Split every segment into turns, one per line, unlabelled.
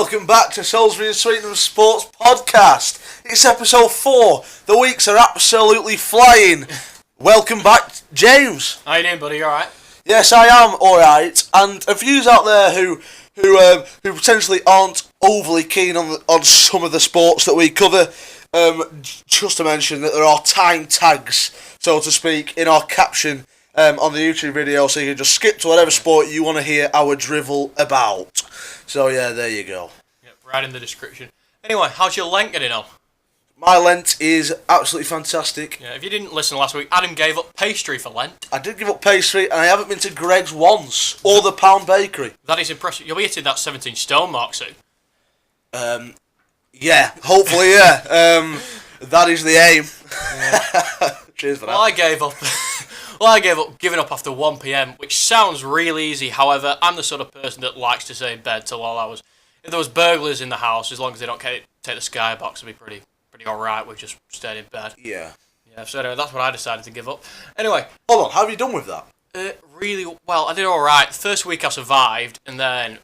welcome back to Salisbury and Sweetnam Sports Podcast. It's episode 4. The weeks are absolutely flying. Welcome back, James.
How you doing, buddy? You alright?
Yes, I am alright. And a few out there who potentially aren't overly keen on some of the sports that we cover, just to mention that there are time tags, so to speak, in our caption on the YouTube video, so you can just skip to whatever sport you want to hear our drivel about. So yeah, there you go.
Yep, right in the description. Anyway, how's your Lent getting on?
My Lent is absolutely fantastic.
Yeah, if you didn't listen last week, Adam gave up pastry for Lent.
I did give up pastry, and I haven't been to Greg's once, or the Pound Bakery.
That is impressive. You'll be hitting that 17 stone mark soon.
Yeah, hopefully, yeah. That is the aim. Yeah. Cheers for that.
Well, I gave up giving up after 1 PM, which sounds real easy. However, I'm the sort of person that likes to stay in bed till all hours. If there was burglars in the house, as long as they don't take the skybox, it'd be pretty alright with just staying in bed.
Yeah.
Yeah, so anyway, that's what I decided to give up. Anyway.
Hold on, how have you done with that?
Really well. I did alright. The first week I survived, and then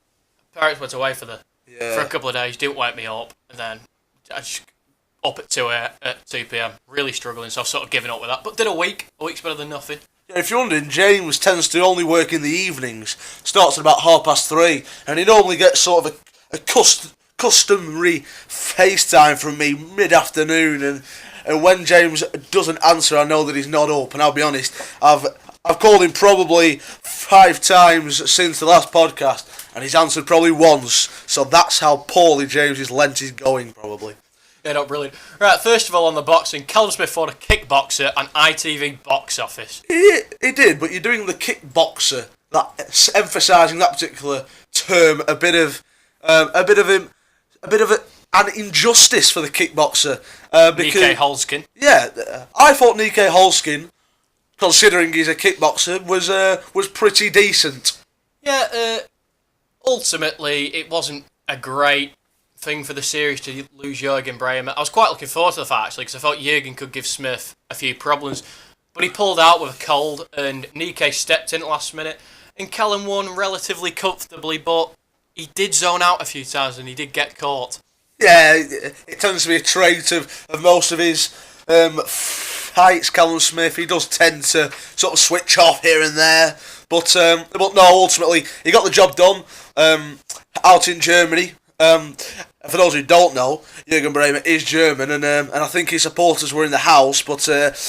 parents went away for a couple of days, didn't wake me up, and then I just up at 2 PM, really struggling, so I've sort of given up with that. But did a week's better than nothing. Yeah,
if you're wondering, James tends to only work in the evenings, starts at about 3:30, and he normally gets sort of a customary FaceTime from me mid-afternoon, and when James doesn't answer, I know that he's not up, and I'll be honest, I've called him probably 5 times since the last podcast, and he's answered probably once, so that's how poorly James's Lent is going, probably.
Yeah, not brilliant. Right, first of all on the boxing, Callum Smith fought a kickboxer on ITV Box Office.
He did, but you're doing the kickboxer, that emphasising that particular term, a bit of an injustice for the kickboxer.
Nikkei Holzkin.
Yeah, I thought Nikkei Holzkin, considering he's a kickboxer, was pretty decent.
Yeah, ultimately it wasn't a great thing for the series to lose Jürgen Bremer. I was quite looking forward to the fight, actually, because I thought Jürgen could give Smith a few problems, but he pulled out with a cold, and Nikkei stepped in at the last minute, and Callum won relatively comfortably, but he did zone out a few times, and he did get caught.
Yeah, it tends to be a trait of most of his fights, Callum Smith. He does tend to sort of switch off here and there, but no, ultimately, he got the job done out in Germany. For those who don't know, Jürgen Bremer is German, and I think his supporters were in the house, but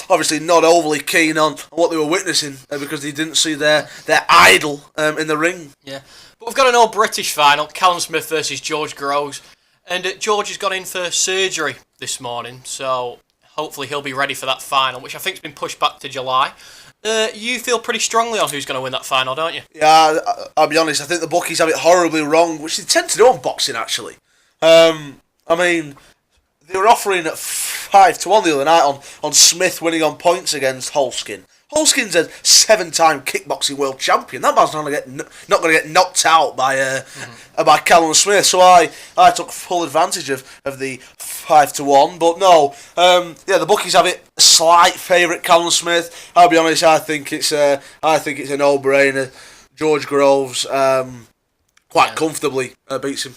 obviously not overly keen on what they were witnessing because they didn't see their idol in the ring.
Yeah, but we've got an all-British final, Callum Smith versus George Groves, and George has gone in for surgery this morning, so hopefully he'll be ready for that final, which I think's been pushed back to July. You feel pretty strongly on who's going to win that final, don't you?
Yeah, I'll be honest, I think the bookies have it horribly wrong, which they tend to do on boxing, actually. I mean, they were offering at 5-1 the other night on Smith winning on points against Holzkin. Holzkin's a 7-time kickboxing world champion. That man's not going to get knocked out by Callum Smith. So I took full advantage of the 5-1. But no, the bookies have it slight favourite Callum Smith. I'll be honest, I think it's a no-brainer. George Groves quite comfortably beats him.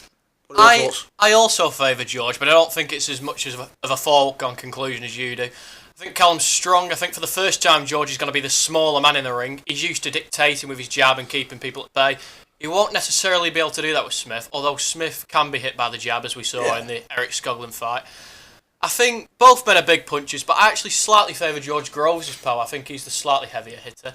I also favour George, but I don't think it's as much of a foregone conclusion as you do. I think Callum's strong. I think for the first time, George is going to be the smaller man in the ring. He's used to dictating with his jab and keeping people at bay. He won't necessarily be able to do that with Smith, although Smith can be hit by the jab, as we saw in the Eric Skoglund fight. I think both men are big punches, but I actually slightly favour George Groves' power. I think he's the slightly heavier hitter.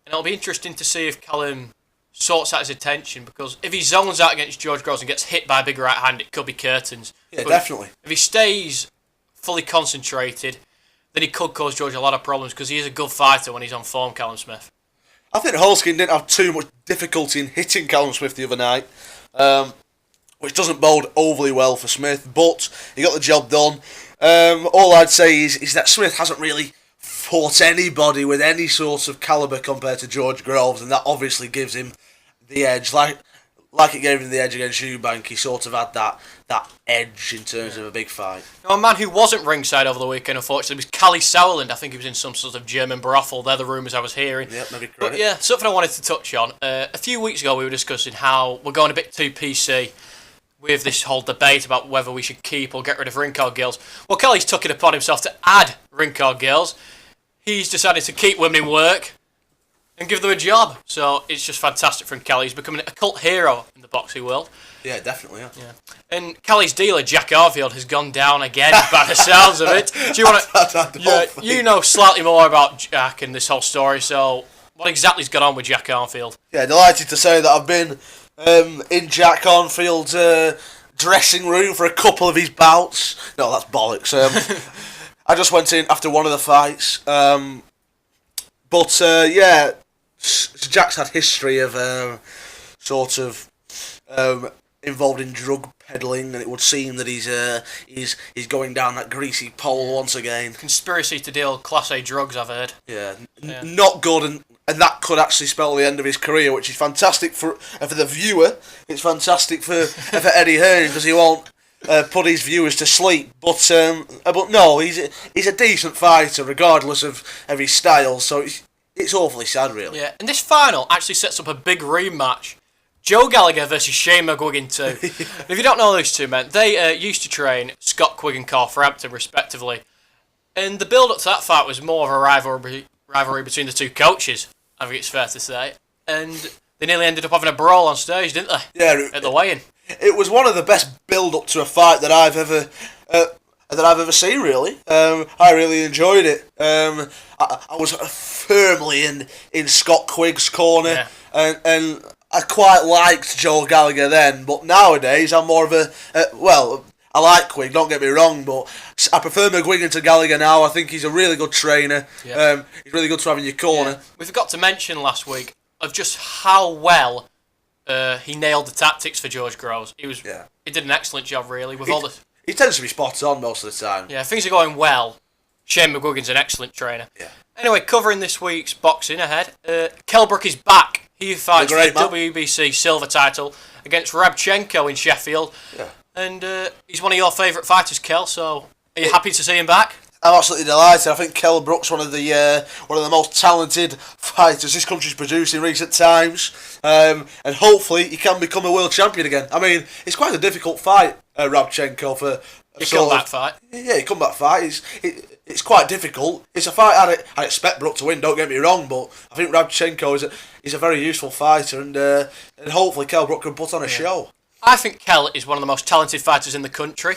And it'll be interesting to see if Callum sorts out his attention, because if he zones out against George Groves and gets hit by a big right hand, it could be curtains.
Yeah, but definitely.
If he stays fully concentrated, then he could cause George a lot of problems, because he is a good fighter when he's on form, Callum Smith.
I think Holzkin didn't have too much difficulty in hitting Callum Smith the other night, which doesn't bode overly well for Smith, but he got the job done. All I'd say is that Smith hasn't really fought anybody with any sort of calibre compared to George Groves, and that obviously gives him the edge. Like it gave him the edge against Eubank, he sort of had that edge in terms of a big fight.
Now, a man who wasn't ringside over the weekend, unfortunately, was Callie Sauerland. I think he was in some sort of German brothel. They're the rumours I was hearing.
Yep, maybe correct.
But yeah, something I wanted to touch on. A few weeks ago, we were discussing how we're going a bit too PC with this whole debate about whether we should keep or get rid of ring card girls. Well, Kelly's took it upon himself to add ring card girls. He's decided to keep women in work and give them a job. So it's just fantastic from Kelly. He's becoming a cult hero in the boxing world.
Yeah, definitely. Yeah.
And Kelly's dealer, Jack Arfield, has gone down again by the sounds of it. Do you want to? You know slightly more about Jack and this whole story. So what exactly's gone on with Jack Arfield?
Yeah, delighted to say that I've been in Jack Arfield's dressing room for a couple of his bouts. No, that's bollocks. I just went in after one of the fights. But Jack's had history of involved in drug peddling, and it would seem that he's going down that greasy pole once again.
Conspiracy to deal Class A drugs, I've heard.
Yeah. Not good, and that could actually spell the end of his career, which is fantastic for the viewer. It's fantastic for Eddie Hearn, because he won't put his viewers to sleep. But no, he's a decent fighter regardless of his style. So it's awfully sad, really.
Yeah, and this final actually sets up a big rematch. Joe Gallagher versus Shane McGuigan too. If you don't know those two men, they used to train Scott Quigg and Carl Frampton respectively. And the build-up to that fight was more of a rivalry between the two coaches, I think it's fair to say. And they nearly ended up having a brawl on stage, didn't they?
Yeah.
At the weigh-in.
It was one of the best build-up to a fight that I've ever seen, really. I really enjoyed it. I was firmly in Scott Quigg's corner, and I quite liked Joe Gallagher then, but nowadays I'm more of I like Quigg, don't get me wrong, but I prefer McGuigan to Gallagher now. I think he's a really good trainer. Yeah. He's really good to have in your corner. Yeah.
We forgot to mention last week of just how well he nailed the tactics for George Groves. He did an excellent job, really.
He tends to be spot on most of the time.
Yeah, things are going well. Shane McGuigan's an excellent trainer. Yeah. Anyway, covering this week's boxing ahead, Kell Brook is back. He fights for the WBC silver title against Rabchenko in Sheffield. Yeah. And he's one of your favourite fighters, Kell, so are you happy to see him back?
I'm absolutely delighted. I think Kell Brook's one of the most talented fighters this country's produced in recent times, and hopefully he can become a world champion again. I mean, it's quite a difficult fight, Rabchenko, for a
comeback fight.
Yeah, a comeback fight. It's quite difficult. It's a fight I expect Brook to win. Don't get me wrong, but I think Rabchenko is a very useful fighter, and hopefully Kell Brook can put on a show.
I think Kell is one of the most talented fighters in the country.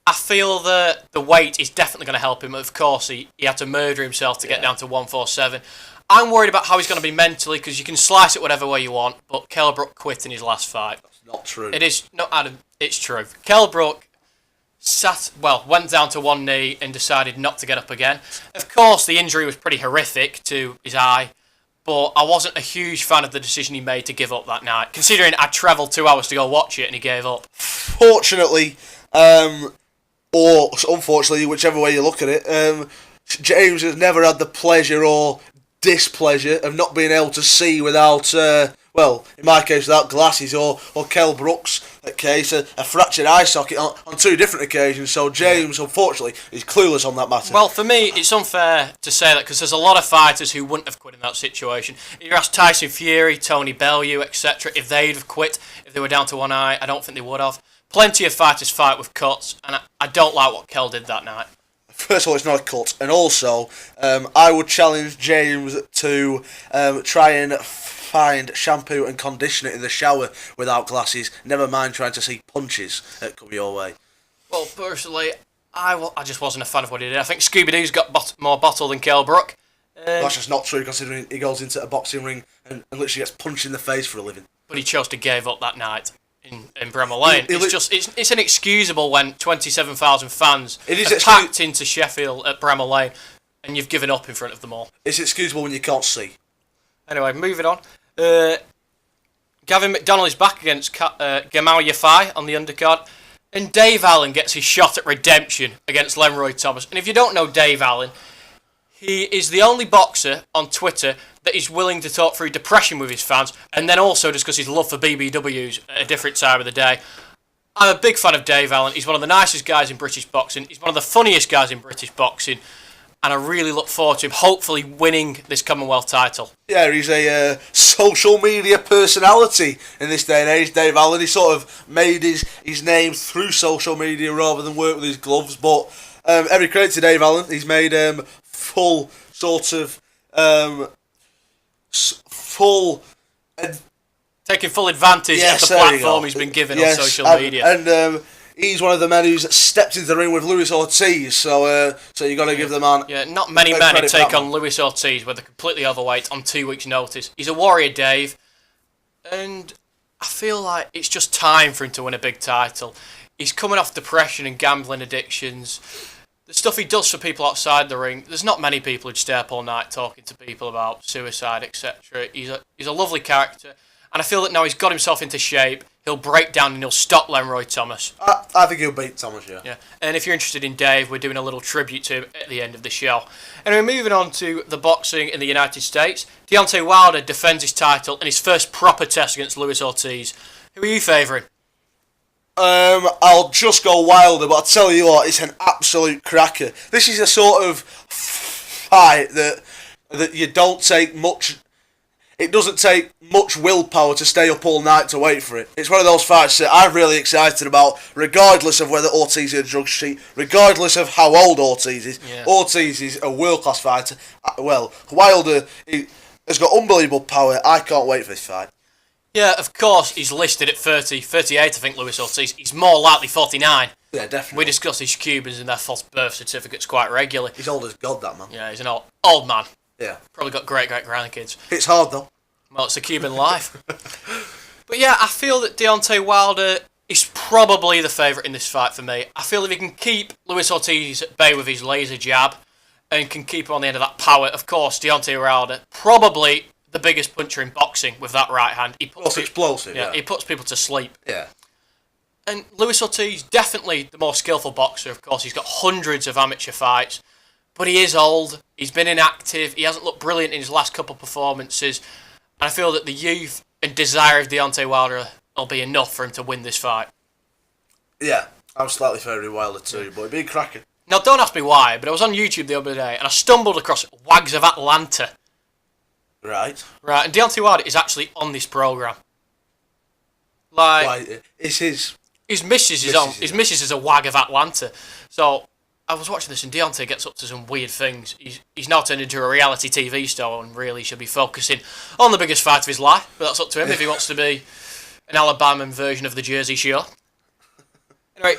I feel that the weight is definitely going to help him. Of course, he had to murder himself to get down to 147. I'm worried about how he's going to be mentally, because you can slice it whatever way you want, but Kell Brook quit in his last fight.
That's not true.
It is not, Adam. It's true. Kell Brook went down to one knee and decided not to get up again. Of course, the injury was pretty horrific to his eye, but I wasn't a huge fan of the decision he made to give up that night, considering I travelled 2 hours to go watch it and he gave up.
Fortunately, or unfortunately, whichever way you look at it, James has never had the pleasure or displeasure of not being able to see without, in my case, without glasses, or Kell Brook's case, a fractured eye socket on 2 different occasions. So James, unfortunately, is clueless on that matter.
Well, for me, it's unfair to say that, because there's a lot of fighters who wouldn't have quit in that situation. If you ask Tyson Fury, Tony Bellew, etc., if they'd have quit, if they were down to one eye, I don't think they would have. Plenty of fighters fight with cuts, and I don't like what Kell did that night.
First of all, it's not a cut, and also, I would challenge James to try and find shampoo and conditioner in the shower without glasses. Never mind trying to see punches that come your way.
Well, personally, I just wasn't a fan of what he did. I think Scooby-Doo's got more bottle than Kell Brook.
That's just not true, considering he goes into a boxing ring and literally gets punched in the face for a living.
But he chose to give up that night in Bramall Lane. It's inexcusable when 27,000 fans are packed into Sheffield at Bramall Lane and you've given up in front of them all.
It's excusable when you can't see.
Anyway, moving on. Gavin McDonnell is back against Gamal Yafai on the undercard, and Dave Allen gets his shot at redemption against Leroy Thomas. And if you don't know Dave Allen, he is the only boxer on Twitter that is willing to talk through depression with his fans, and then also discuss his love for BBWs at a different time of the day. I'm a big fan of Dave Allen. He's one of the nicest guys in British boxing. He's one of the funniest guys in British boxing. and I really look forward to him hopefully winning this Commonwealth title.
Yeah, he's a social media personality in this day and age, Dave Allen. He sort of made his name through social media rather than work with his gloves. But every credit to Dave Allen. He's made full sort of full.
Taking full advantage of the platform he's been given on social media.
And he's one of the men who's stepped into the ring with Wilder-Ortiz, so you got to give the man.
Yeah, not many men who take on Wilder-Ortiz when they're completely overweight on 2 weeks' notice. He's a warrior, Dave, and I feel like it's just time for him to win a big title. He's coming off depression and gambling addictions. The stuff he does for people outside the ring, there's not many people who'd stay up all night talking to people about suicide, etc. He's a lovely character. And I feel that now he's got himself into shape, he'll break down and he'll stop Lenroy Thomas.
I think he'll beat Thomas, yeah.
And if you're interested in Dave, we're doing a little tribute to him at the end of the show. Anyway, moving on to the boxing in the United States. Deontay Wilder defends his title in his first proper test against Luis Ortiz. Who are you favouring?
I'll just go Wilder, but I'll tell you what, it's an absolute cracker. This is a sort of fight that you don't take much. It doesn't take much willpower to stay up all night to wait for it. It's one of those fights that I'm really excited about, regardless of whether Ortiz is a drug sheet, regardless of how old Ortiz is. Yeah. Ortiz is a world-class fighter. Well, Wilder has got unbelievable power. I can't wait for this fight.
Yeah, of course, he's listed at 38, I think, Luis Ortiz. He's more likely 49.
Yeah, definitely.
We discuss these Cubans and their false birth certificates quite regularly.
He's old as God, that man.
Yeah, he's an old man.
Yeah.
Probably got great-grandkids.
It's hard, though.
Well, it's a Cuban life. But yeah, I feel that Deontay Wilder is probably the favourite in this fight for me. I feel if he can keep Luis Ortiz at bay with his laser jab and can keep him on the end of that power, of course, Deontay Wilder, probably the biggest puncher in boxing with that right hand.
Explosive,
yeah. He puts people to sleep.
Yeah.
And Luis Ortiz, definitely the more skillful boxer, of course. He's got hundreds of amateur fights. But he is old, he's been inactive, he hasn't looked brilliant in his last couple of performances. And I feel that the youth and desire of Deontay Wilder will be enough for him to win this fight.
Yeah, I'm slightly favouring Wilder too, but it'd be cracking.
Now, don't ask me why, but I was on YouTube the other day and I stumbled across Wags of Atlanta.
Right.
And Deontay Wilder is actually on this programme.
Like, it's his
missus is on. His missus is a Wag of Atlanta. So I was watching this and Deontay gets up to some weird things. He's now turned into a reality TV star and really should be focusing on the biggest fight of his life. But that's up to him if he wants to be an Alabama version of the Jersey Shore. Anyway,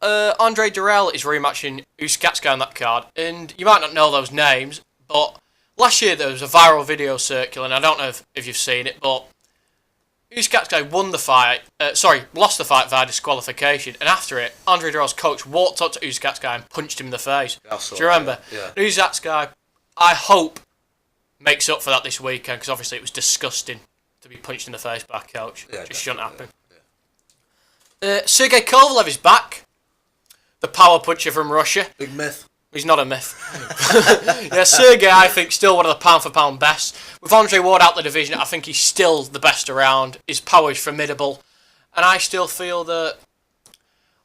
Andre Durrell is rematching Usyk on that card. And you might not know those names, but last year there was a viral video circulating. I don't know if you've seen it, but Usyk won the fight. Lost the fight via disqualification, and after it, Andre Durrell's coach walked up to Usyk and punched him in the face. Do you remember?
Yeah.
Usyk, I hope, makes up for that this weekend because obviously it was disgusting to be punched in the face by a coach.
Yeah,
just shouldn't happen. Yeah. Sergey Kovalev is back. The power puncher from Russia.
Big myth.
He's not a myth. Yeah, Sergey, I think, still one of the pound-for-pound best. With Andre Ward out the division, I think he's still the best around. His power is formidable. And I still feel that,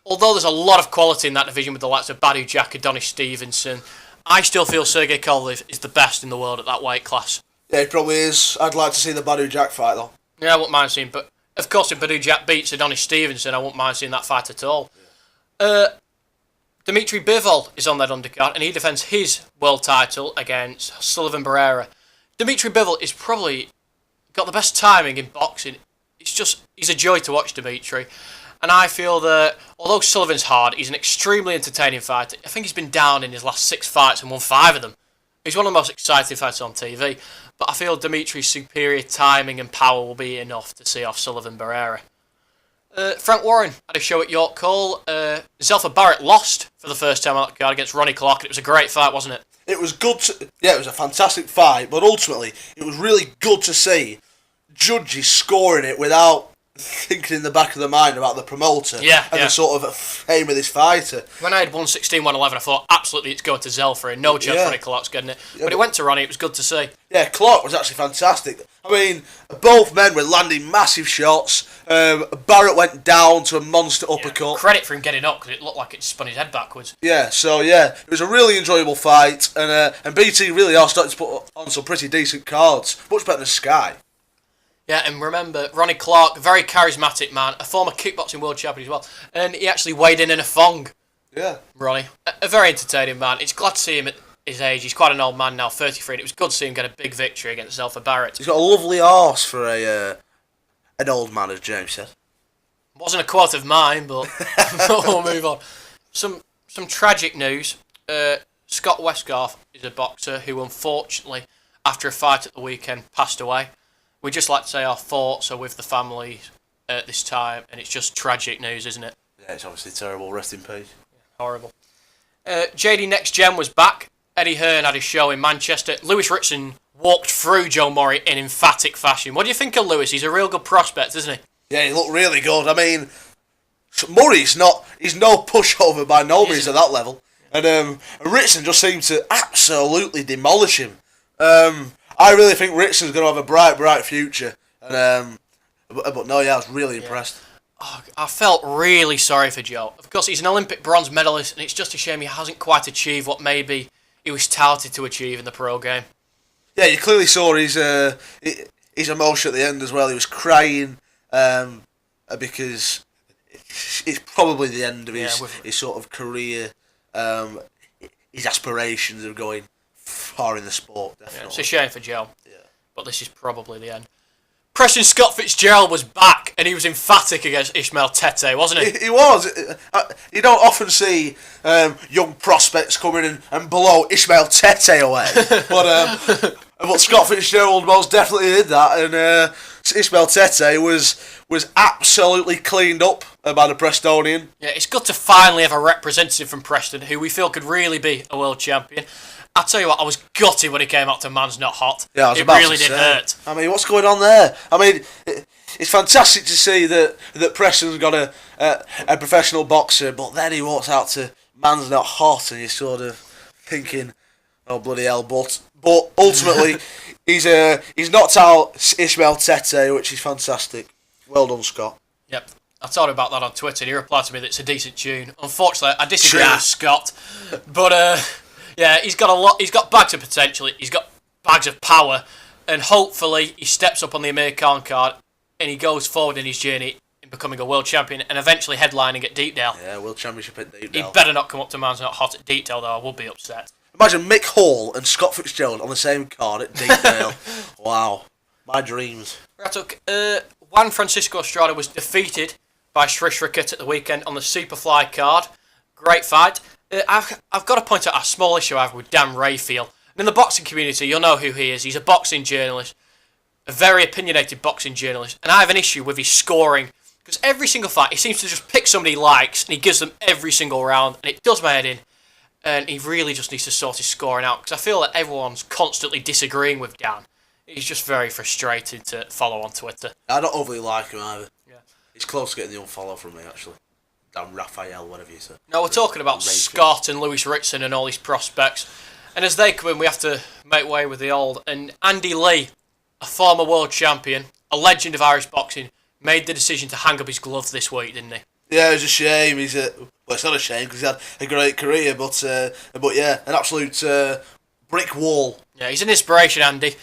although there's a lot of quality in that division with the likes of Badu Jack, Adonis Stevenson, I still feel Sergey Kovalev is the best in the world at that weight class.
Yeah, he probably is. I'd like to see the Badu Jack fight, though.
Yeah, I wouldn't mind seeing, but of course, if Badu Jack beats Adonis Stevenson, I wouldn't mind seeing that fight at all. Yeah. Dimitri Bivol is on that undercard, and he defends his world title against Sullivan Barrera. Dimitri Bivol is probably got the best timing in boxing. He's a joy to watch, Dimitri. And I feel that, although Sullivan's hard, he's an extremely entertaining fighter. I think he's been down in his last 6 fights and won 5 of them. He's one of the most exciting fighters on TV. But I feel Dimitri's superior timing and power will be enough to see off Sullivan Barrera. Frank Warren had a show at York Hall. Zelfa Barrett lost for the first time on that card against Ronnie Clark, and it was a great fight, wasn't it?
It was good. It was a fantastic fight, but ultimately, it was really good to see judges scoring it without thinking in the back of the mind about the promoter and the sort of fame of this fighter.
When I had 116, 111, I thought, absolutely, it's going to Zelfa, and no chance Ronnie Clark's getting it. But it went to Ronnie, it was good to see.
Yeah, Clark was actually fantastic. I mean, both men were landing massive shots. Barrett went down to a monster uppercut.
Credit for him getting up, because it looked like it spun his head backwards.
It was a really enjoyable fight, and BT really are starting to put on some pretty decent cards. Much better than Sky.
Yeah, and remember, Ronnie Clark, very charismatic man, a former kickboxing world champion as well, and he actually weighed in a thong.
Yeah.
Ronnie, a very entertaining man. It's glad to see him at his age. He's quite an old man now, 33, and it was good to see him get a big victory against Zelfa Barrett.
He's got a lovely arse for an old man, as James said.
Wasn't a quote of mine, but we'll move on. Some tragic news. Scott Westgarth is a boxer who, unfortunately, after a fight at the weekend, passed away. We'd just like to say our thoughts are with the family at this time, and it's just tragic news, isn't it?
Yeah, it's obviously terrible. Rest in peace.
Horrible. JD Next Gen was back. Eddie Hearn had his show in Manchester. Lewis Ritson walked through Joe Murray in emphatic fashion. What do you think of Lewis? He's a real good prospect, isn't he?
Yeah, he looked really good. I mean, Murray's he's no pushover by no means at that level. And Ritson just seemed to absolutely demolish him. I really think Ritson's going to have a bright future. And but no, I was really impressed.
Oh, I felt really sorry for Joe. Of course, he's an Olympic bronze medalist, and it's just a shame he hasn't quite achieved what maybe he was touted to achieve in the pro game.
Yeah, you clearly saw his emotion at the end as well. He was crying because it's probably the end of his sort of career. His aspirations of going far in the sport, definitely.
Yeah, it's a shame for Joe, but this is probably the end. Preston Scott Fitzgerald was back, and he was emphatic against Ismail Tete, wasn't he?
He was. You don't often see young prospects coming in and blow Ismail Tete away, but Scott Fitzgerald most definitely did that, and Ismail Tete was absolutely cleaned up by the Prestonian.
Yeah, it's good to finally have a representative from Preston who we feel could really be a world champion. I tell you what, I was gutted when he came out to Man's Not Hot.
Yeah,
it really did hurt.
I mean, what's going on there? I mean, it's fantastic to see that Preston's got a professional boxer, but then he walks out to Man's Not Hot, and you're sort of thinking, oh bloody hell! But ultimately, he's knocked out Ismail Tete, which is fantastic. Well done, Scott.
Yep. I told him about that on Twitter, and he replied to me that it's a decent tune. Unfortunately, I disagree with Scott, but yeah, he's got a lot. He's got bags of potential. He's got bags of power, and hopefully he steps up on the Amir Khan card and he goes forward in his journey in becoming a world champion and eventually headlining at Deepdale.
Yeah, world championship at Deepdale.
He better not come up to Man's Not Hot at Deepdale, though. I would be upset.
Imagine Mick Hall and Scott Fitzgerald on the same card at Deepdale. Wow, my dreams.
Right, Juan Francisco Estrada was defeated by Shrish Rickett at the weekend on the Superfly card. Great fight. I've got to point out a small issue I have with Dan Rayfield. And in the boxing community, you'll know who he is. He's a boxing journalist, a very opinionated boxing journalist. And I have an issue with his scoring. Because every single fight, he seems to just pick somebody he likes, and he gives them every single round, and it does my head in. And he really just needs to sort his scoring out, because I feel that everyone's constantly disagreeing with Dan. He's just very frustrated to follow on Twitter.
I don't overly like him either.
Yeah.
He's close to getting the unfollow from me, actually. Dan Raphael, whatever you say.
Now we're talking about Scott and Lewis Ritson and all these prospects. And as they come in, we have to make way with the old. And Andy Lee, a former world champion, a legend of Irish boxing, made the decision to hang up his glove this week, didn't he?
Yeah, it was a shame. Well, it's not a shame because he had a great career, but yeah, an absolute brick wall.
Yeah, he's an inspiration, Andy.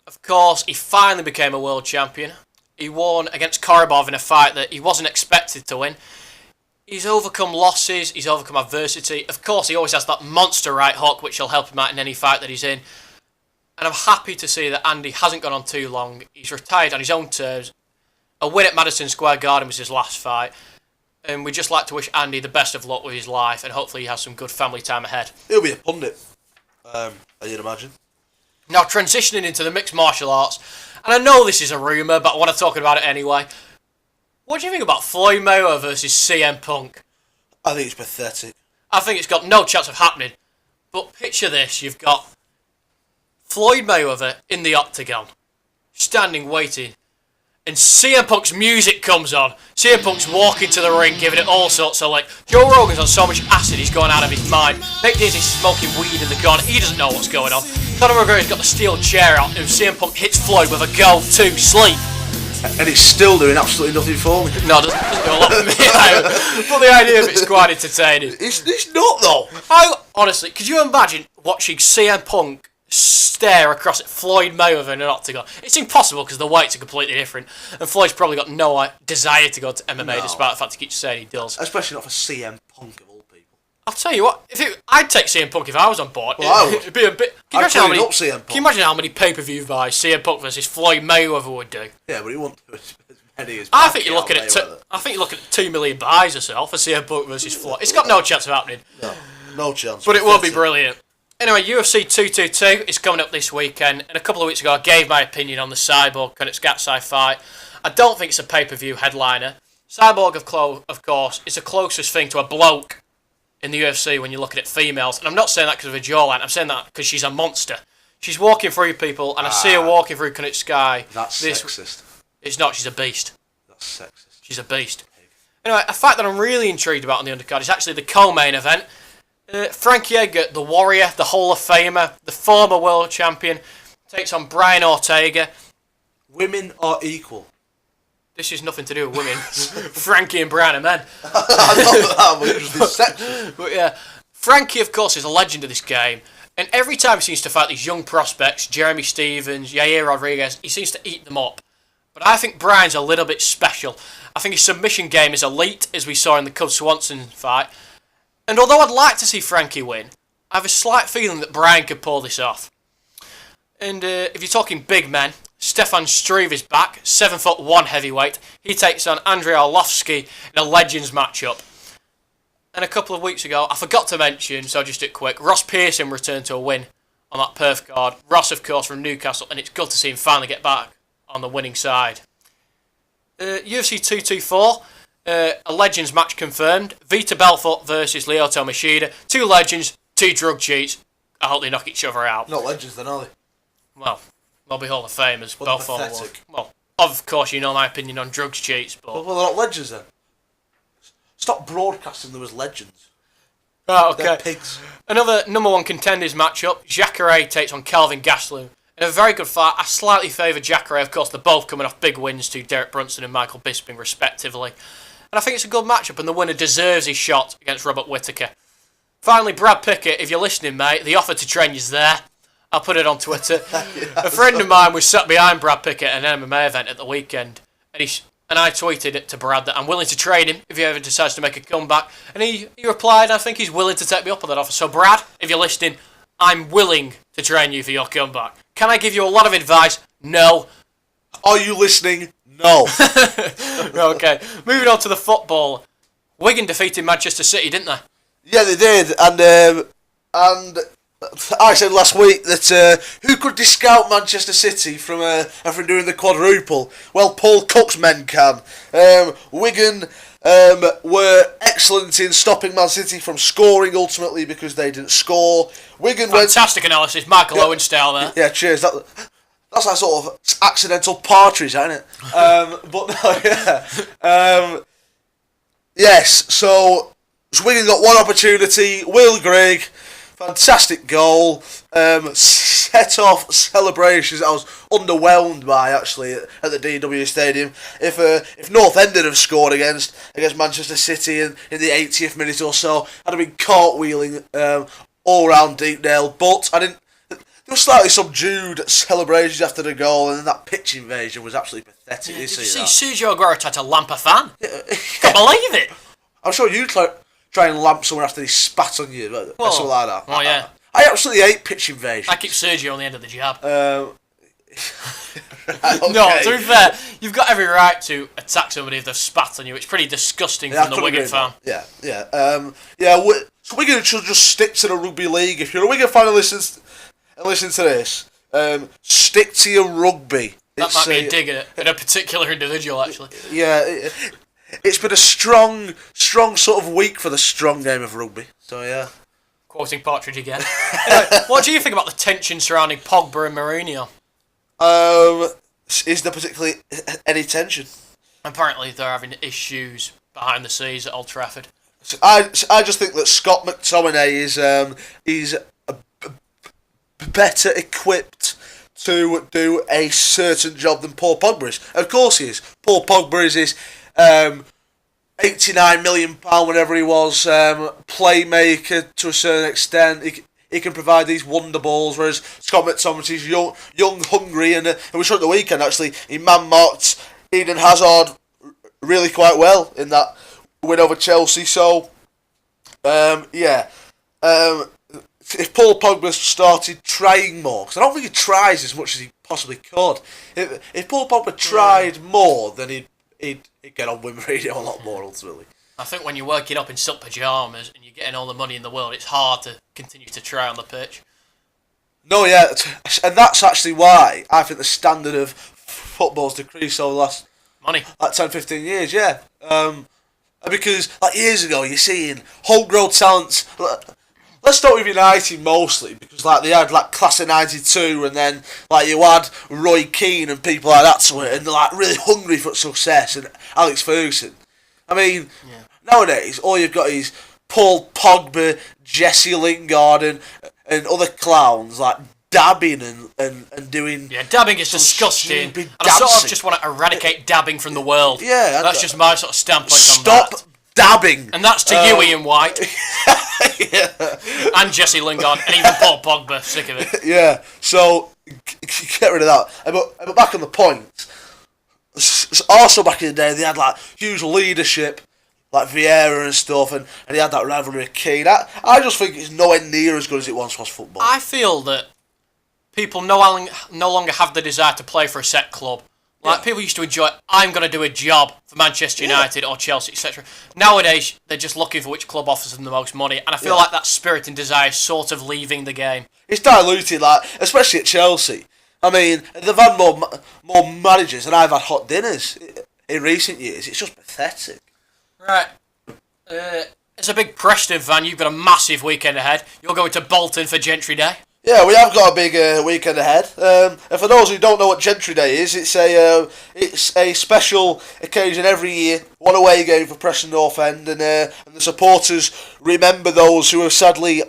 Of course, he finally became a world champion. He won against Korobov in a fight that he wasn't expected to win. He's overcome losses, he's overcome adversity. Of course, he always has that monster right hook, which will help him out in any fight that he's in. And I'm happy to see that Andy hasn't gone on too long. He's retired on his own terms. A win at Madison Square Garden was his last fight. And we'd just like to wish Andy the best of luck with his life, and hopefully he has some good family time ahead.
He'll be a pundit, you'd imagine.
Now, transitioning into the mixed martial arts, and I know this is a rumour, but I want to talk about it anyway. What do you think about Floyd Mayweather versus CM Punk?
I think it's pathetic.
I think it's got no chance of happening. But picture this, you've got Floyd Mayweather in the octagon, standing waiting, and CM Punk's music comes on. CM Punk's walking to the ring, giving it all sorts of like. Joe Rogan's on so much acid, he's going out of his mind. Mick Dizzy's smoking weed in the corner, he doesn't know what's going on. Conor McGregor's got the steel chair out, and CM Punk hits Floyd with a go to sleep.
And it's still doing absolutely nothing for me.
No, it doesn't do a lot for me. But the idea of it's quite entertaining.
It's not though.
Honestly, could you imagine watching CM Punk stare across at Floyd Mayweather in an octagon? It's impossible because the weights are completely different, and Floyd's probably got no desire to go to MMA despite the fact he keeps saying he does.
Especially not for CM Punk of all people.
I'll tell you what, I'd take CM Punk if I was on board.
Well, I would.
It'd be a bit. Can
CM Punk.
you imagine how many pay-per-view buys CM Punk versus Floyd Mayweather would do?
Yeah, but he won't do as many as
I think you're looking at 2 million buys or so for CM Punk versus Floyd. It's got no chance of happening.
No chance.
But it will be brilliant. Anyway, UFC 222 is coming up this weekend, and a couple of weeks ago I gave my opinion on the Cyborg Konitskatsi fight. I don't think it's a pay-per-view headliner. Cyborg, of course, is the closest thing to a bloke in the UFC when you're looking at females, and I'm not saying that because of her jawline, I'm saying that because she's a monster. She's walking through people, and I see her walking through Konitskatsi.
That's sexist.
It's not, she's a beast.
That's sexist.
She's a beast. Anyway, a fight that I'm really intrigued about on the undercard is actually the co-main event. Frankie Edgar, the Warrior, the Hall of Famer, the former world champion, takes on Brian Ortega.
Women are equal.
This is nothing to do with women. Frankie and Brian are men.
I know that, but it was sexist.
But yeah, Frankie, of course, is a legend of this game. And every time he seems to fight these young prospects, Jeremy Stevens, Yair Rodriguez, he seems to eat them up. But I think Brian's a little bit special. I think his submission game is elite, as we saw in the Cub Swanson fight. And although I'd like to see Frankie win, I have a slight feeling that Brian could pull this off. And if you're talking big men, Stefan Struve is back, 7'1" heavyweight. He takes on Andrei Arlovsky in a Legends matchup. And a couple of weeks ago, I forgot to mention, so I'll just do it quick, Ross Pearson returned to a win on that Perth card. Ross, of course, from Newcastle, and it's good to see him finally get back on the winning side. UFC 224, a Legends match confirmed. Vita Belfort versus Lyoto Machida. Two Legends, two drug cheats. I hope they knock each other out.
Not Legends then, are they?
Well, they'll be Hall of Famers.
Well,
Belfort. Well, of course, you know my opinion on drugs cheats, but...
Well, they're not Legends then. Stop broadcasting them as Legends.
Oh, okay.
They're pigs.
Another number one contenders matchup. Jacare takes on Calvin Gastelum. In a very good fight. I slightly favour Jacare. Of course, they're both coming off big wins to Derek Brunson and Michael Bisping, respectively. And I think it's a good matchup, and the winner deserves his shot against Robert Whittaker. Finally, Brad Pickett, if you're listening, mate, the offer to train is there. I'll put it on Twitter. A friend of mine was sat behind Brad Pickett at an MMA event at the weekend, and I tweeted it to Brad that I'm willing to train him if he ever decides to make a comeback. And he replied, I think he's willing to take me up on that offer. So, Brad, if you're listening, I'm willing to train you for your comeback. Can I give you a lot of advice? No.
Are you listening? No.
Okay, moving on to the football. Wigan defeated Manchester City, didn't they?
Yeah, they did. And I said last week that who could discount Manchester City from doing the quadruple? Well, Paul Cook's men can. Wigan were excellent in stopping Man City from scoring ultimately because they didn't score.
Fantastic analysis, Michael Owen style there.
Yeah, cheers. That's like sort of accidental partridge, isn't it? But no, yeah. Yes, so Wigan got one opportunity. Will Grigg, fantastic goal. Set off celebrations I was underwhelmed by actually at the DW Stadium. If North End had have scored against Manchester City in the 80th minute or so, I'd have been cartwheeling all round Deepdale. But I didn't. There were slightly subdued celebrations after the goal, and then that pitch invasion was absolutely pathetic.
Did you see Sergio Aguero tried to lamp a fan?
Yeah.
Can't believe it.
I'm sure you'd try and lamp someone after he spat on you, or something like that.
Oh yeah.
I absolutely hate pitch invasions.
I keep Sergio on the end of the jab.
Okay.
No, to be fair, you've got every right to attack somebody if they've spat on you. It's pretty disgusting from the Wigan fan.
Yeah. So Wigan should just stick to the rugby league. If you're a Wigan fan and listen to this, stick to your rugby.
That might be a dig at a particular individual, actually.
Yeah, it's been a strong sort of week for the strong game of rugby. So yeah.
Quoting Partridge again. Anyway, what do you think about the tension surrounding Pogba and Mourinho?
is there particularly any tension?
Apparently, they're having issues behind the scenes at Old Trafford.
So I just think that Scott McTominay is better equipped to do a certain job than Paul Pogba is. Of course he is. Paul Pogba is his £89 million, whatever he was, playmaker to a certain extent. He can provide these wonder balls, whereas Scott McTominay is young, hungry, and we saw at the weekend actually he man-marked Eden Hazard really quite well in that win over Chelsea. So, if Paul Pogba started trying more, because I don't think he tries as much as he possibly could. If Paul Pogba tried more, then he'd get on with Mourinho a lot more ultimately.
I think when you're working up in silk pyjamas and you're getting all the money in the world, it's hard to continue to try on the pitch.
No, yeah, and that's actually why I think the standard of football's decreased over the last 10, 15 years, yeah. Because like years ago, you're seeing homegrown talents. Let's start with United mostly, because like they had like class of '92, and then like you had Roy Keane and people like that to it, and they're like really hungry for success. And Alex Ferguson. I mean, nowadays all you've got is Paul Pogba, Jesse Lingard, and other clowns like dabbing and doing.
Yeah, dabbing is disgusting. And I sort of just want to eradicate dabbing from the world.
Yeah,
that's just my sort of standpoint on that.
Stop dabbing.
And that's to you, Ian White. And Jesse Lingard, and even Paul Pogba. Sick of it.
Yeah, so get rid of that. But back on the point, Arsenal back in the day, they had like huge leadership, like Vieira and stuff, and he had that rivalry with Keane. I just think it's nowhere near as good as it once was football.
I feel that people no longer have the desire to play for a set club. Like, people used to enjoy, I'm going to do a job for Manchester United or Chelsea, etc. Nowadays, they're just looking for which club offers them the most money, and I feel like that spirit and desire is sort of leaving the game.
It's diluted, like, especially at Chelsea. I mean, they've had more managers, and I've had hot dinners in recent years. It's just pathetic.
Right. As a big Preston fan, you've got a massive weekend ahead. You're going to Bolton for Gentry Day.
Yeah, we have got a big weekend ahead. And for those who don't know what Gentry Day is, it's a special occasion every year, one away game for Preston North End, and the supporters remember those who have sadly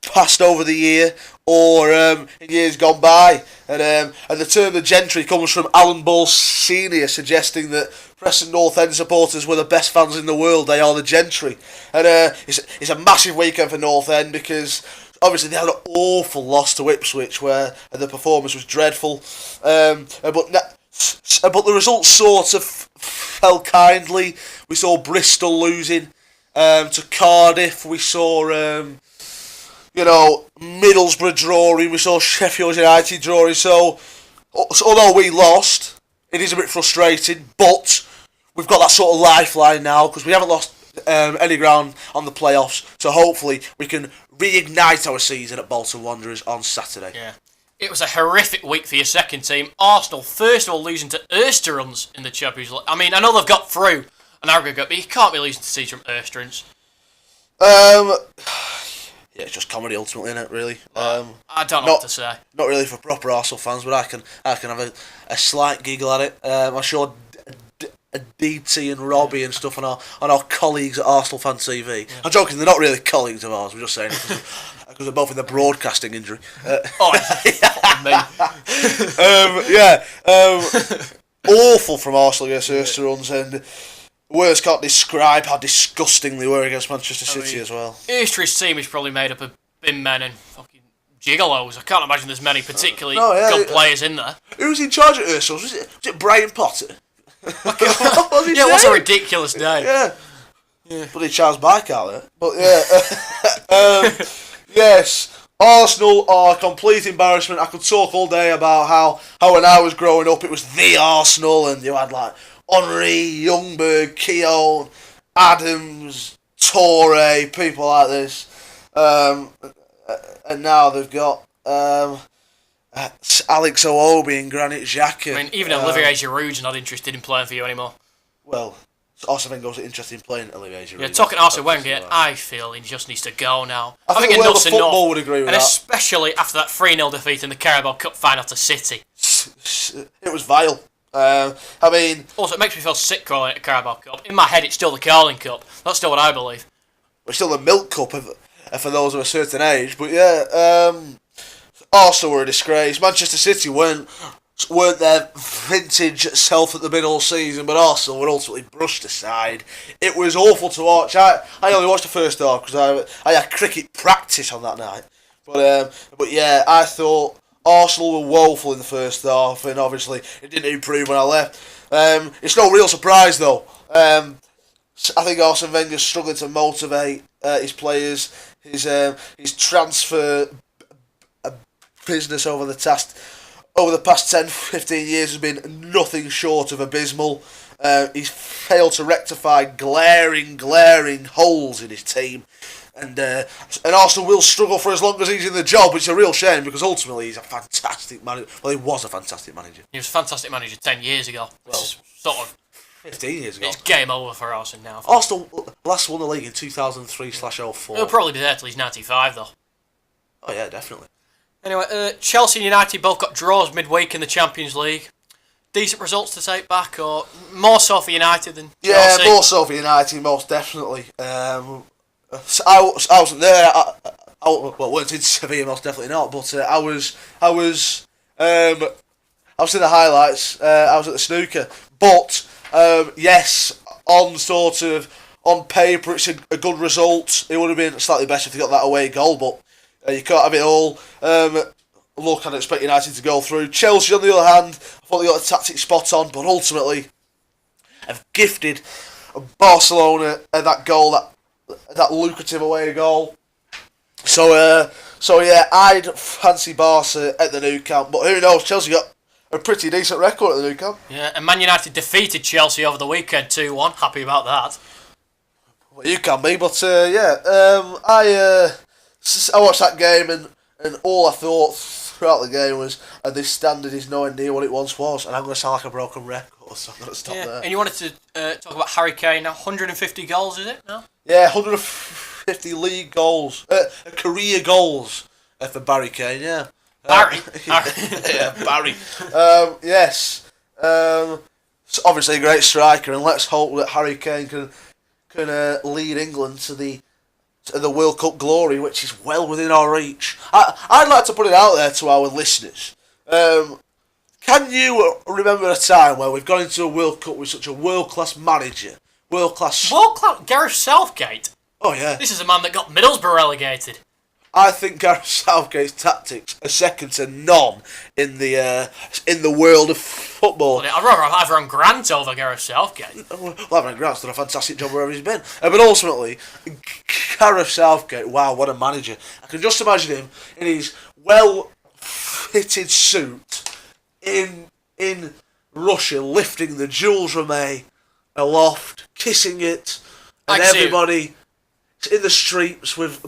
passed over the year or in years gone by. And the term the Gentry comes from Alan Ball Senior, suggesting that Preston North End supporters were the best fans in the world. They are the Gentry, and it's a massive weekend for North End because obviously they had an awful loss to Ipswich where the performance was dreadful, but the results sort of fell kindly. We saw Bristol losing to Cardiff. We saw Middlesbrough drawing. We saw Sheffield United drawing. So although we lost, it is a bit frustrating, but we've got that sort of lifeline now because we haven't lost any ground on the playoffs. So hopefully we can reignite our season at Bolton Wanderers on Saturday.
Yeah. It was a horrific week for your second team. Arsenal, first of all, losing to Österunds in the Champions League. I mean, I know they've got through an aggregate, but you can't be losing to teams from Österunds.
Yeah, it's just comedy ultimately, isn't it, really?
I don't know what to say.
Not really for proper Arsenal fans, but I can have a slight giggle at it. I'm sure DT and Robbie and stuff on our colleagues at Arsenal Fan TV. Yeah. I'm joking, they're not really colleagues of ours, we're just saying it because they're both in the broadcasting injury. Awful from Arsenal against Österunds, and words can't describe how disgusting they were against Manchester City as well. Österund's
team is probably made up of bin men and fucking gigolos. I can't imagine there's many particularly good players in there.
Who was in charge at Österunds? Was it Brian Potter?
What's a ridiculous name?
Yeah. Bloody Charles Baikal, but yeah. Yes, Arsenal are a complete embarrassment. I could talk all day about how when I was growing up it was the Arsenal, and you had like Henry, Youngberg, Keown, Adams, Torre, people like this. And now they've got Alex Iwobi and Granit Xhaka.
I mean, even Olivier Giroud's not interested in playing for you anymore.
Well, Arsene Wenger's interested in playing Olivier Giroud.
Yeah, talking Arsene Wenger, I feel he just needs to go now.
I think the football would agree with
and
that.
Especially after that 3-0 defeat in the Carabao Cup final to City.
it was vile. I mean,
Also, it makes me feel sick calling it a Carabao Cup. In my head, it's still the Carling Cup. That's still what I believe.
it's still the milk cup for those of a certain age. But yeah, Arsenal were a disgrace. Manchester City weren't their vintage self at the mid all season, but Arsenal were ultimately brushed aside. It was awful to watch. I only watched the first half because I had cricket practice on that night. But yeah, I thought Arsenal were woeful in the first half, and obviously it didn't improve when I left. It's no real surprise though. I think Arsene Wenger's struggling to motivate his players. His transfer business over the past 10, 15 years has been nothing short of abysmal. He's failed to rectify glaring holes in his team. And Arsenal will struggle for as long as he's in the job, which is a real shame because ultimately he's a fantastic manager. Well, he was a fantastic manager.
He was a fantastic manager 10 years ago. Well, sort of
15 years ago.
It's game over for Arsenal now.
Arsenal last won the league in 2003/04.
He'll probably be there till he's 95 though.
Oh yeah, definitely.
Anyway, Chelsea and United both got draws midweek in the Champions League. Decent results to take back, or more so for United than Chelsea?
Yeah, more so for United, most definitely. I wasn't there. I weren't in Sevilla, most definitely not. But I was in the highlights. I was at the Snooker. But yes, on paper, it's a good result. It would have been slightly better if they got that away goal, but you can't have it all. Look, I'd expect United to go through. Chelsea, on the other hand, I thought they got the tactics spot on, but ultimately have gifted Barcelona that goal, that lucrative away goal. So yeah, I'd fancy Barca at the Nou Camp, but who knows? Chelsea got a pretty decent record at the Nou Camp.
Yeah, and Man United defeated Chelsea over the weekend 2-1. Happy about that.
Well, you can be, but I watched that game and all I thought throughout the game was, this standard is nowhere near what it once was, and I'm going to sound like a broken record, so I'm going to stop there.
And you wanted to talk about Harry Kane now. 150 goals, is it now?
Yeah, 150 league goals, career goals for Barry Kane. Yeah,
Barry.
Yeah, Barry. Yes. It's obviously a great striker, and let's hope that Harry Kane can lead England to the World Cup glory, which is well within our reach. I'd like to put it out there to our listeners. Can you remember a time where we've gone into a World Cup with such a world-class manager? World-class,
Gareth Southgate.
Oh yeah.
This is a man that got Middlesbrough relegated.
I think Gareth Southgate's tactics are second to none in the world of football.
I'd rather have Avram Grant over Gareth Southgate.
Well, Avram Grant's done a fantastic job wherever he's been. But ultimately, Gareth Southgate, wow, what a manager. I can just imagine him in his well-fitted suit in Russia, lifting the Jules Rimet aloft, kissing it, and everybody in the streets with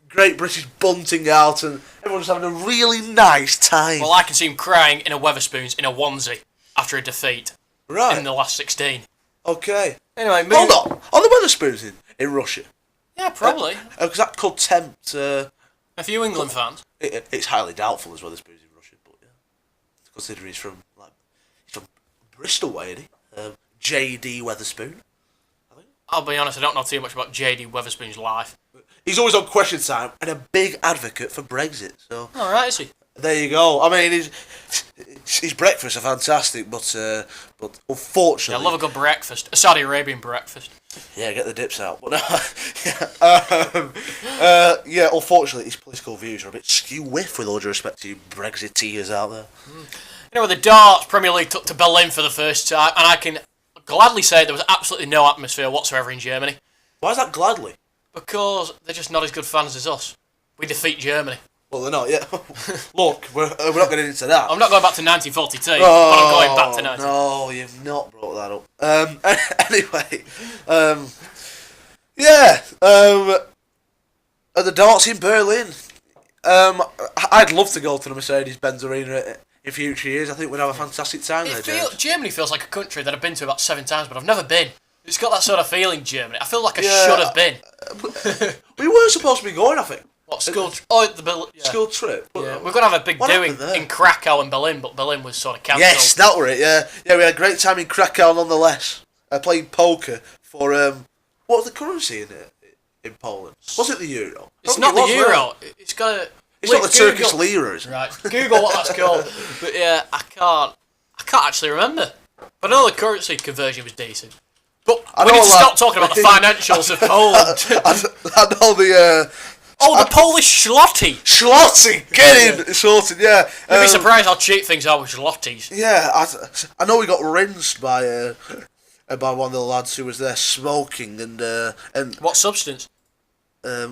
Great British bunting out, and everyone's having a really nice time.
Well, I can see him crying in a Weatherspoons in a onesie after a defeat in the last 16.
Okay.
Anyway,
hold on. Are the Weatherspoons in Russia?
Yeah, probably.
Because that could tempt
a few England fans.
It's highly doubtful as Weatherspoons in Russia, but yeah, considering he's from Bristol way, isn't he? J.D. Weatherspoon.
I'll be honest, I don't know too much about J.D. Weatherspoon's life.
He's always on Question Time and a big advocate for Brexit. So
alright, is he?
There you go. I mean, his breakfasts are fantastic, but unfortunately,
I love a good breakfast, a Saudi Arabian breakfast.
Yeah, get the dips out. But yeah, unfortunately, his political views are a bit skew-whiff, with all due respect to you Brexiteers out there.
You know, the darts Premier League took to Berlin for the first time, and I can gladly say there was absolutely no atmosphere whatsoever in Germany.
Why is that gladly?
Because they're just not as good fans as us. We defeat Germany.
Well, they're not, yeah. Look, we're not getting into that.
I'm not going back to 1942, but I'm going back to 19.
No, you've not brought that up. Anyway, at the darts in Berlin, I'd love to go to the Mercedes-Benz Arena in future years. I think we'd have a fantastic time there, James.
Germany feels like a country that I've been to about 7 times, but I've never been. It's got that sort of feeling, Germany. I feel like I should have been.
We weren't supposed to be going, I think.
What, school... Yeah.
School trip?
Yeah, we're going to have a big doing in Krakow and Berlin, but Berlin was sort of cancelled.
Yes, that were it, yeah. Yeah, we had a great time in Krakow nonetheless. I played poker for, what was the currency in it in Poland? Was it the euro?
It's not the euro. It's got a...
It's not the Turkish lira, is it?
Right, Google what that's called. But yeah, I can't actually remember. But I know the currency conversion was decent. But we need to stop talking about the financials of Poland.
I know the...
the Polish zloty.
Zloty, get in, sorted, yeah.
You'd be surprised how cheap things are with zlotys.
Yeah, I know we got rinsed by one of the lads who was there smoking and
what substance?
I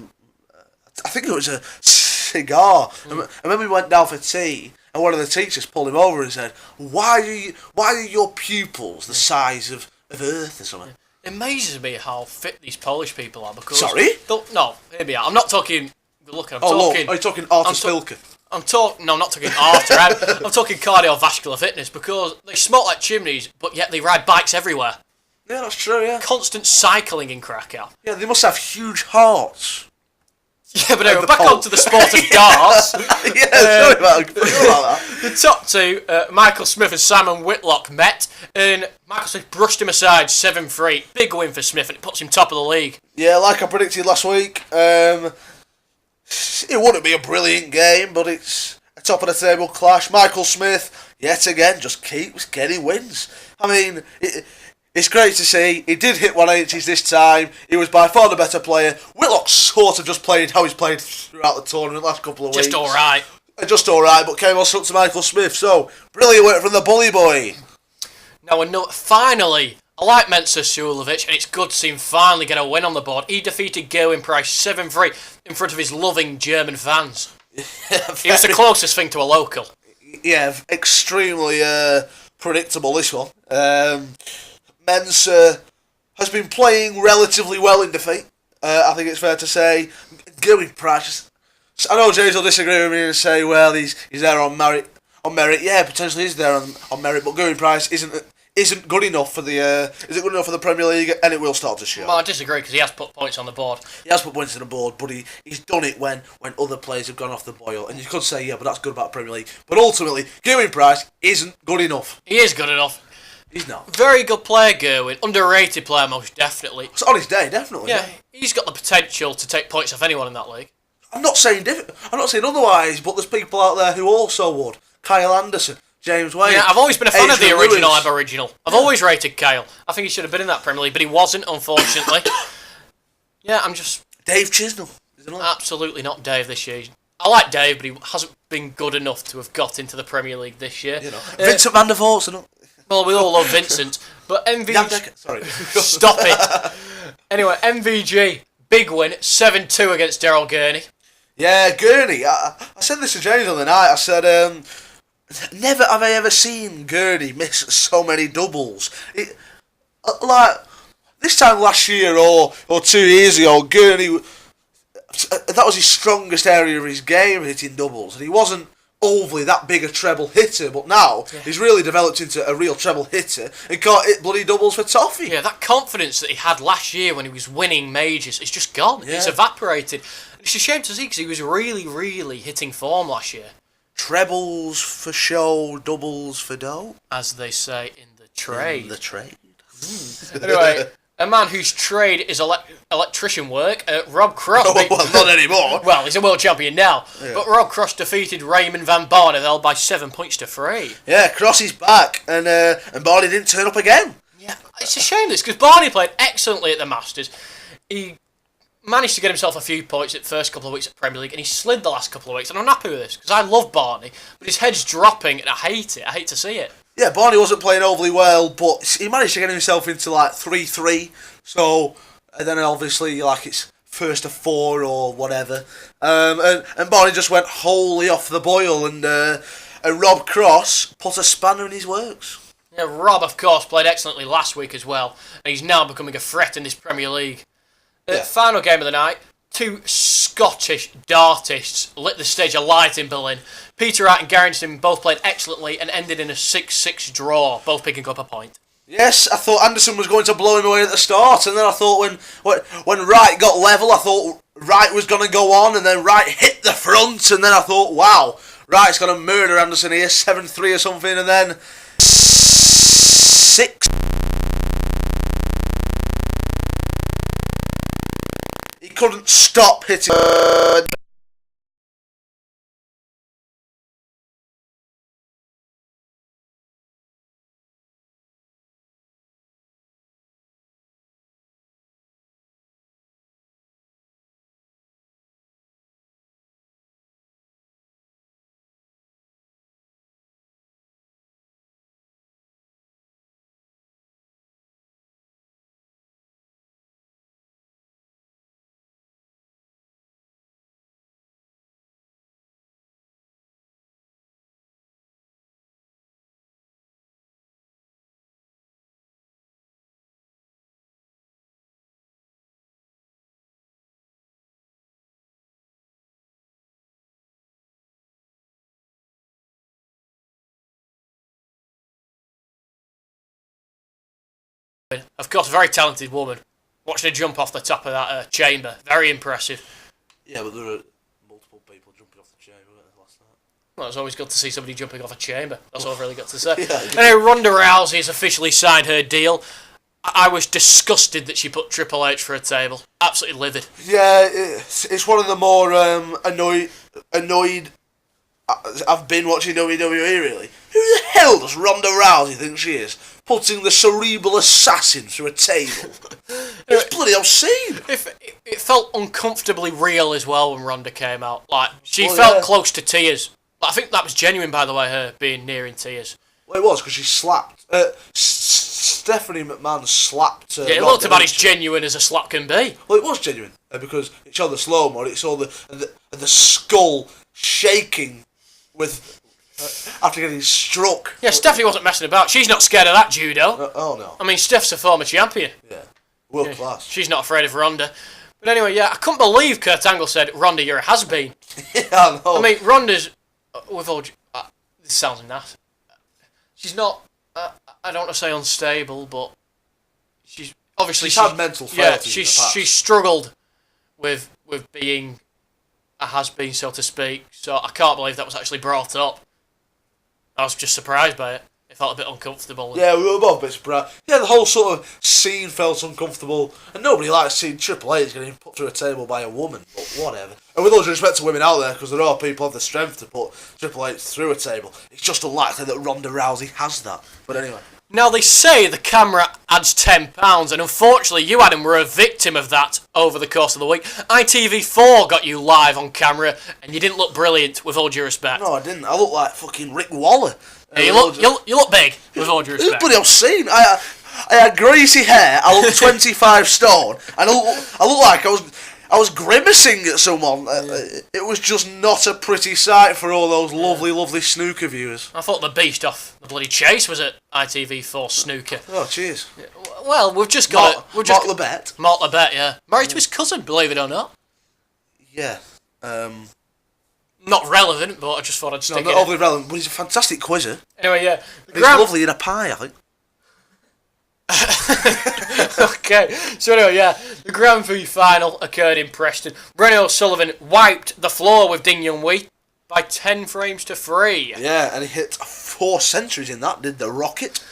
think it was a cigar. And when we went down for tea, and one of the teachers pulled him over and said, "Why are your pupils the size of Earth or something?"
It amazes me how fit these Polish people are because...
Sorry?
No, hear me out. I'm not talking... Look, I'm
talking... Look, are you talking Arthur Spilker?
No, I'm not talking Arthur. I'm talking cardiovascular fitness because they smoke like chimneys, but yet they ride bikes everywhere.
Yeah, that's true, yeah.
Constant cycling in Krakow.
Yeah, they must have huge hearts.
Yeah, but anyway, back onto the sport of darts.
Yeah, sorry about that.
The top two, Michael Smith and Simon Whitlock, met, and Michael Smith brushed him aside 7-3. Big win for Smith, and it puts him top of the league.
Yeah, like I predicted last week, it wouldn't be a brilliant game, but it's a top of the table clash. Michael Smith, yet again, just keeps getting wins. I mean, it's great to see. He did hit 180s this time. He was by far the better player. Whitlock's sort of just played how he's played throughout the tournament the last couple of weeks.
Just alright.
Just alright, but came also up to Michael Smith. So, brilliant work from the bully boy.
Now, finally, I like Mensa Sulovic, and it's good to see him finally get a win on the board. He defeated Gerwin Price 7-3 in front of his loving German fans. It was the closest thing to a local.
Yeah, extremely predictable, this one. Mensa has been playing relatively well in defeat. I think it's fair to say. Gerwin Price, I know James will disagree with me and say, well, he's there on merit. Yeah, potentially he's there on merit, but Gerwin Price isn't good enough for the Premier League, and it will start to show.
Well, I disagree because he has put points on the board.
He has put points on the board, but he's done it when other players have gone off the boil, and you could say, yeah, but that's good about the Premier League. But ultimately, Gerwin Price isn't good enough.
He is good enough.
He's not.
Very good player, Gerwin. Underrated player, most definitely.
It's on his day, definitely.
Yeah, he's got the potential to take points off anyone in that league.
I'm not saying otherwise, but there's people out there who also would. Kyle Anderson, James Wade.
Yeah, I've always been a fan of the
Adrian
original
Lewis.
Aboriginal. I've always rated Kyle. I think he should have been in that Premier League, but he wasn't, unfortunately. Yeah, I'm just...
Dave Chisnell.
Absolutely not Dave this year. I like Dave, but he hasn't been good enough to have got into the Premier League this year.
You know, Vincent van der Voort.
Well, we all love Vincent, but MVG...
Sorry.
Stop it. Anyway, MVG, big win, 7-2 against Daryl Gurney. Yeah,
Gurney. I said this to James the other night. I said, never have I ever seen Gurney miss so many doubles. Like, this time last year or 2 years ago, Gurney, that was his strongest area of his game, hitting doubles. And he wasn't overly that big a treble hitter, but now he's really developed into a real treble hitter and can't hit bloody doubles for toffee.
Yeah, that confidence that he had last year when he was winning majors, it's just gone. Yeah. It's evaporated. It's a shame to see because he was really, really hitting form last year.
Trebles for show, doubles for dough,
as they say in the trade.
Anyway,
a man whose trade is electrician work, Rob Cross.
Well, not anymore.
Well, he's a world champion now. Yeah. But Rob Cross defeated Raymond van Barneveld by 7 points to 3.
Yeah, Cross is back, and Barney didn't turn up again.
Yeah, it's a shame this, because Barney played excellently at the Masters. He managed to get himself a few points at the first couple of weeks at Premier League, and he slid the last couple of weeks, and I'm happy with this, because I love Barney, but his head's dropping, and I hate it. I hate to see it.
Yeah, Barney wasn't playing overly well, but he managed to get himself into like 3-3. So, and then obviously like it's first to 4 or whatever. And Barney just went wholly off the boil, and Rob Cross put a spanner in his works.
Yeah, Rob, of course, played excellently last week as well, and he's now becoming a threat in this Premier League. Final game of the night. 2 Scottish dartists lit the stage alight in Berlin. Peter Wright and Garrington both played excellently and ended in a 6-6 draw, both picking up a point.
Yes, I thought Anderson was going to blow him away at the start, and then I thought when Wright got level, I thought Wright was going to go on, and then Wright hit the front, and then I thought, wow, Wright's going to murder Anderson here, 7-3 or something, and then 6. He couldn't stop hitting.
Of course, a very talented woman. Watching her jump off the top of that chamber, very impressive.
Yeah, but there were multiple people jumping off the chamber last night.
Well, it's always good to see somebody jumping off a chamber. That's all I've really got to say. Anyway, Ronda Rousey has officially signed her deal. I was disgusted that she put Triple H for a table. Absolutely livid.
Yeah, it's one of the more annoyed I've been watching WWE, really. Who the hell does Ronda Rousey think she is? Putting the cerebral assassin through a table. It's bloody obscene.
It felt uncomfortably real as well when Ronda came out. Like, she felt close to tears. I think that was genuine, by the way, her being near in tears.
Well, it was, because she slapped. Stephanie McMahon slapped.
Yeah, it looked about as genuine as a slap can be.
Well, it was genuine, because it showed the slow-mo, it saw the skull shaking with after getting struck.
Yeah, Stephanie wasn't messing about. She's not scared of that judo.
Oh, no.
I mean, Steph's a former champion.
Yeah, world class.
She's not afraid of Ronda. But anyway, yeah, I couldn't believe Kurt Angle said, Ronda, you're a has-been.
Yeah, I know.
I mean, Ronda's, with all, this sounds naff. She's not, I don't want to say unstable, but she's obviously...
She's had mental frailty.
Yeah, she's struggled with being a has-been, so to speak. So I can't believe that was actually brought up. I was just surprised by it. It felt a bit uncomfortable.
Yeah, we were both a bit surprised. Yeah, the whole sort of scene felt uncomfortable, and nobody likes seeing Triple H getting put through a table by a woman, but whatever. And with all due respect to women out there, because there are people who have the strength to put Triple H through a table, it's just unlikely that Ronda Rousey has that. But anyway.
Now, they say the camera adds £10, and unfortunately, you, Adam, were a victim of that over the course of the week. ITV4 got you live on camera, and you didn't look brilliant, with all due respect.
No, I didn't. I look like fucking Rick Waller.
Yeah, you look big, with all due respect.
It's bloody obscene. I had greasy hair, I looked 25 stone, and I looked like I was grimacing at someone. It was just not a pretty sight for all those lovely, lovely snooker viewers.
I thought the beast off the bloody chase was at ITV4 Snooker.
Oh, cheers.
Yeah, well, we've just got
Mark Lebet.
Mark Lebet, yeah. Married to his cousin, believe it or not.
Yeah.
Not relevant, but I just thought I'd stick it.
Not overly relevant, but he's a fantastic quizzer.
Anyway, yeah.
He's lovely in a pie, I think.
Okay, so anyway, yeah, the Grand Prix final occurred in Preston. Brennan O'Sullivan wiped the floor with Ding Yun Wei by 10 frames to 3.
Yeah, and he hit 4 centuries in that, did the Rocket.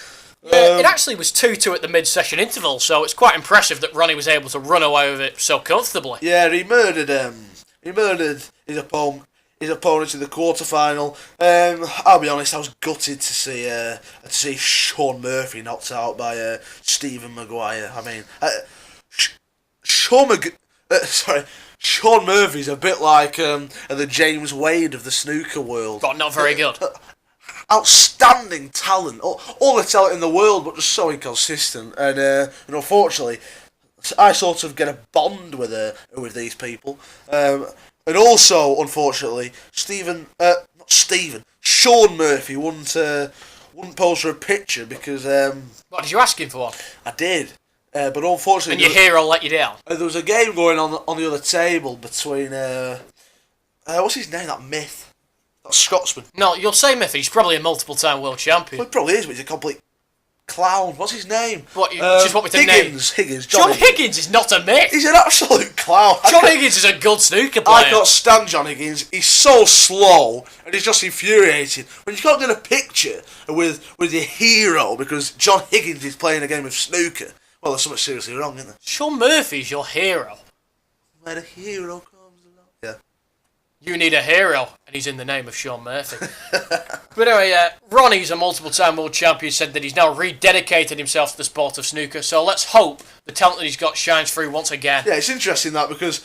Yeah, it actually was 2-2 at the mid-session interval, so it's quite impressive that Ronnie was able to run away with it so comfortably.
Yeah, he murdered his opponent in the quarter-final. I'll be honest, I was gutted to see Sean Murphy knocked out by Stephen Maguire. I mean, Sean Murphy's a bit like the James Wade of the snooker world.
But not very good.
Outstanding talent, all the talent in the world, but just so inconsistent. And unfortunately, I sort of get a bond with these people. And also, unfortunately, Sean Murphy wouldn't pose for a picture because...
What, did you ask him for one?
I did, but unfortunately...
And your hero let you down?
There was a game going on the other table between... what's his name, that myth? That Scotsman.
No, you'll say myth, he's probably a multiple-time world champion.
Well, he probably is, but he's a complete clown. What's his name?
What, you just want me to name?
Higgins.
John Higgins is not a myth.
He's an absolute clown.
John Higgins is a good snooker player.
I can't stand John Higgins. He's so slow, and he's just infuriating. When you can't get a picture with your hero because John Higgins is playing a game of snooker, well, there's something seriously wrong, isn't there?
Sean Murphy's your hero.
Where a hero comes along. Yeah.
You need a hero, and he's in the name of Sean Murphy. But anyway, Ronnie's a multiple-time world champion, said that he's now rededicated himself to the sport of snooker, so let's hope the talent that he's got shines through once again.
Yeah, it's interesting that because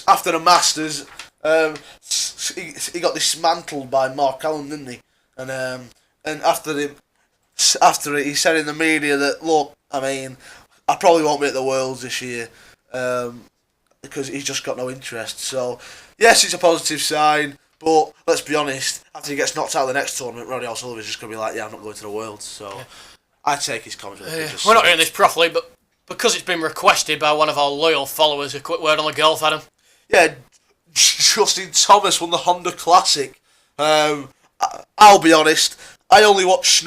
after the Masters, he got dismantled by Mark Allen, didn't he? And after it, he said in the media that, look, I mean, I probably won't be at the Worlds this year because he's just got no interest. So, yes, it's a positive sign. But let's be honest, after he gets knocked out of the next tournament, Ronnie O'Sullivan's just going to be like, yeah, I'm not going to the Worlds. So I take his comments.
We're not doing this properly, but because it's been requested by one of our loyal followers, a quick word on the golf, Adam.
Yeah, Justin Thomas won the Honda Classic. I'll be honest, I only watch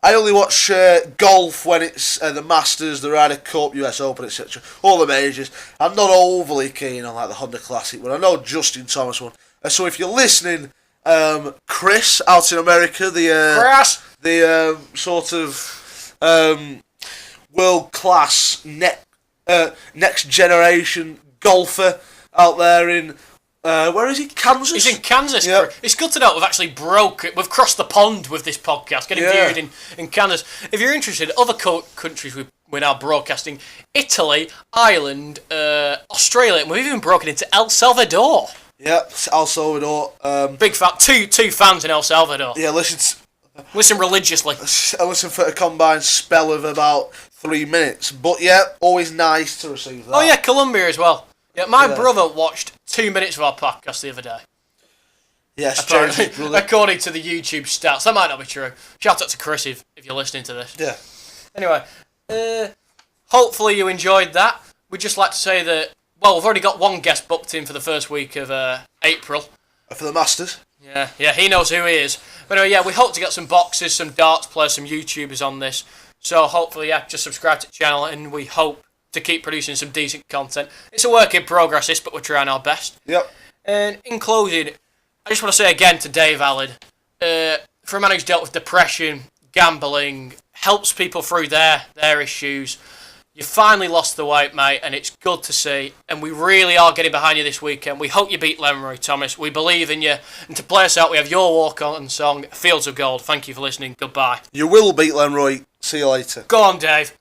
I only watch golf when it's the Masters, the Ryder Cup, US Open, etc. All the majors. I'm not overly keen on like the Honda Classic, but I know Justin Thomas won. So if you're listening, Chris out in America, the sort of world class next generation golfer out there in. Where is he? Kansas?
He's in Kansas. Yep. It's good to know we've we've crossed the pond with this podcast, getting viewed in Kansas. If you're interested, other countries we're now broadcasting: Italy, Ireland, Australia, and we've even broken into El Salvador.
Yep, El Salvador.
Big fan. Two fans in El Salvador.
Yeah, listen
religiously.
I listen for a combined spell of about 3 minutes. But yeah, always nice to receive that.
Oh yeah, Colombia as well. Yeah, my brother watched 2 minutes of our podcast the other day.
Yes,
according to the YouTube stats. That might not be true. Shout out to Chris if you're listening to this.
Yeah.
Anyway, hopefully you enjoyed that. We'd just like to say that, well, we've already got one guest booked in for the first week of April.
For the Masters?
Yeah, he knows who he is. But anyway, we hope to get some boxers, some darts players, some YouTubers on this. So hopefully, just subscribe to the channel, and we hope to keep producing some decent content. It's a work in progress, but we're trying our best.
Yep.
And in closing, I just want to say again to Dave Allen, for a man who's dealt with depression, gambling, helps people through their issues, you finally lost the weight, mate, and it's good to see. And we really are getting behind you this weekend. We hope you beat Leroy Thomas. We believe in you. And to play us out, we have your walk-on song, Fields of Gold. Thank you for listening. Goodbye.
You will beat Leroy. See you later.
Go on, Dave.